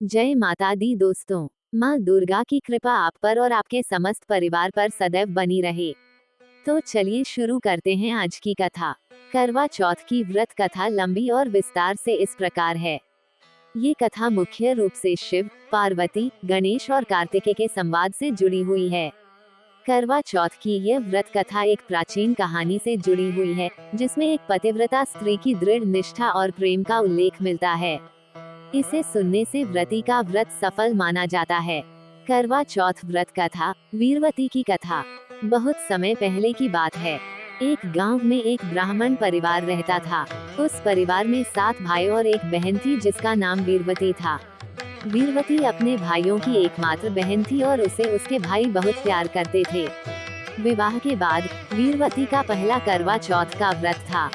जय माता दी दोस्तों। माँ दुर्गा की कृपा आप पर और आपके समस्त परिवार पर सदैव बनी रहे। तो चलिए शुरू करते हैं आज की कथा। करवा चौथ की व्रत कथा लंबी और विस्तार से इस प्रकार है। ये कथा मुख्य रूप से शिव, पार्वती, गणेश और कार्तिकेय के संवाद से जुड़ी हुई है। करवा चौथ की यह व्रत कथा एक प्राचीन कहानी से जुड़ी हुई है, जिसमें एक पतिव्रता स्त्री की दृढ़ निष्ठा और प्रेम का उल्लेख मिलता है। इसे सुनने से व्रती का व्रत सफल माना जाता है। करवा चौथ व्रत कथा, वीरवती की कथा। बहुत समय पहले की बात है। एक गांव में एक ब्राह्मण परिवार रहता था। उस परिवार में 7 भाई और एक बहन थी जिसका नाम वीरवती था। वीरवती अपने भाइयों की एकमात्र बहन थी और उसे उसके भाई बहुत प्यार करते थे। विवाह के बाद वीरवती का पहला करवा चौथ का व्रत था।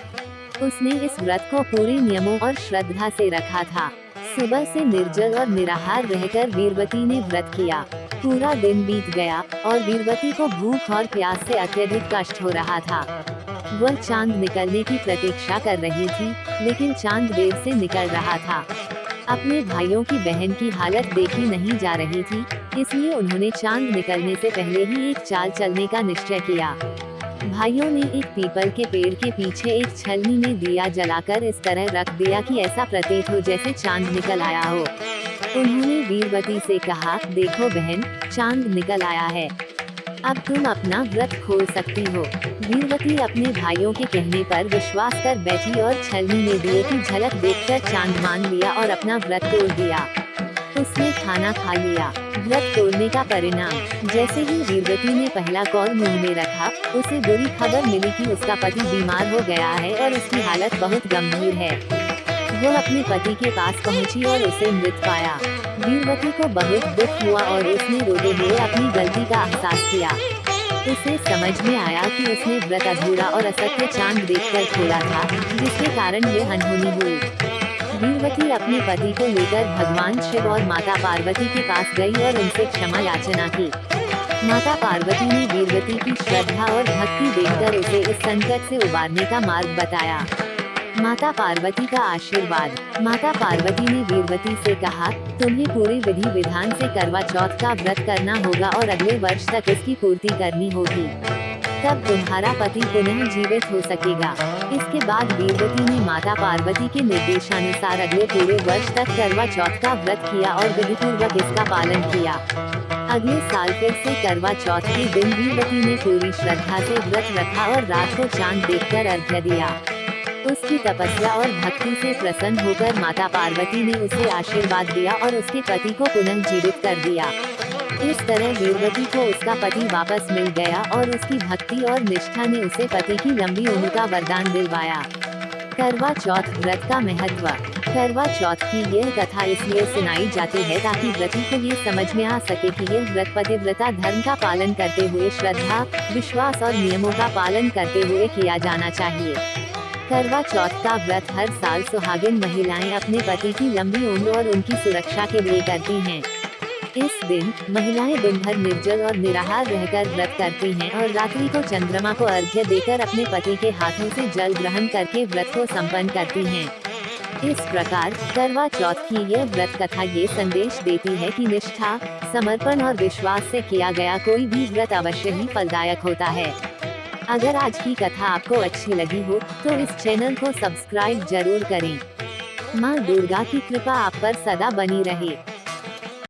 उसने इस व्रत को पूरे नियमों और श्रद्धा से रखा था। सुबह से निर्जल और निराहार रहकर वीरवती ने व्रत किया। पूरा दिन बीत गया और वीरवती को भूख और प्यास से अत्यधिक कष्ट हो रहा था। वह चांद निकलने की प्रतीक्षा कर रही थी, लेकिन चांद देर से निकल रहा था। अपने भाइयों की बहन की हालत देखी नहीं जा रही थी, इसलिए उन्होंने चांद निकलने से पहले ही एक चाल चलने का निश्चय किया। भाइयों ने एक पीपल के पेड़ के पीछे एक छलनी में दिया जलाकर इस तरह रख दिया कि ऐसा प्रतीत हो जैसे चांद निकल आया हो। उन्होंने वीरवती से कहा, देखो बहन, चांद निकल आया है, अब तुम अपना व्रत खोल सकती हो। वीरवती अपने भाइयों के कहने पर विश्वास कर बैठी और छलनी में दिए की झलक देखकर चांद मान लिया और अपना व्रत तोड़ दिया। उसने खाना खा लिया। व्रत तोड़ने का परिणाम, जैसे ही वीरवती ने पहला कौर मुंह में रखा, उसे बुरी खबर मिली कि उसका पति बीमार हो गया है और उसकी हालत बहुत गंभीर है। वो अपने पति के पास पहुंची और उसे मृत पाया। वीरवती को बहुत दुख हुआ और उसने रोते हुए अपनी गलती का एहसास किया। उसे समझ में आया कि उसने व्रत अधूरा और असत्य चांद देखकर खोला था, जिसके कारण ये अनहोनी हुई। वीरवती अपने पति को लेकर भगवान शिव और माता पार्वती के पास गई और उनसे क्षमा याचना की। माता पार्वती ने वीरवती की श्रद्धा और भक्ति देखकर उसे इस संकट से उबारने का मार्ग बताया। माता पार्वती का आशीर्वाद। माता पार्वती ने वीरवती से कहा, तुम्हें पूरे विधि विधान से करवा चौथ का व्रत करना होगा और अगले वर्ष तक इसकी पूर्ति करनी होगी, तब तुम्हारा पति पुनः जीवित हो सकेगा। इसके बाद वीरवती ने माता पार्वती के निर्देशानुसार अगले पूरे वर्ष तक करवा चौथ का व्रत किया और विधिपूर्वक इसका पालन किया। अगले साल फिर से करवा चौथ के दिन वीरवती ने पूरी श्रद्धा से व्रत रखा और रात को चांद देखकर अर्घ्य दिया। उसकी तपस्या और भक्ति से प्रसन्न होकर माता पार्वती ने उसे आशीर्वाद दिया और उसके पति को पुनः जीवित कर दिया। इस तरह वीरवती को उसका पति वापस मिल गया और उसकी भक्ति और निष्ठा ने उसे पति की लंबी उम्र का वरदान दिलवाया। करवा चौथ व्रत का महत्व। करवा चौथ की यह कथा इसलिए सुनाई जाती है ताकि व्रती को ये समझ में आ सके कि यह व्रत पतिव्रता धर्म का पालन करते हुए श्रद्धा, विश्वास और नियमों का पालन करते हुए किया जाना चाहिए। करवा चौथ का व्रत हर साल सुहागिन महिलाएं अपने पति की लंबी उम्र और उनकी सुरक्षा के लिए करती हैं। इस दिन महिलाएं दिन भर निर्जल और निराहार रहकर व्रत करती हैं और रात्रि को चंद्रमा को अर्घ्य देकर अपने पति के हाथों से जल ग्रहण करके व्रत को संपन्न करती हैं। इस प्रकार करवा चौथ की यह व्रत कथा ये संदेश देती है कि निष्ठा, समर्पण और विश्वास से किया गया कोई भी व्रत अवश्य ही फलदायक होता है। अगर आज की कथा आपको अच्छी लगी हो तो इस चैनल को सब्सक्राइब जरूर करें। माँ दुर्गा की कृपा आप पर सदा बनी रहे।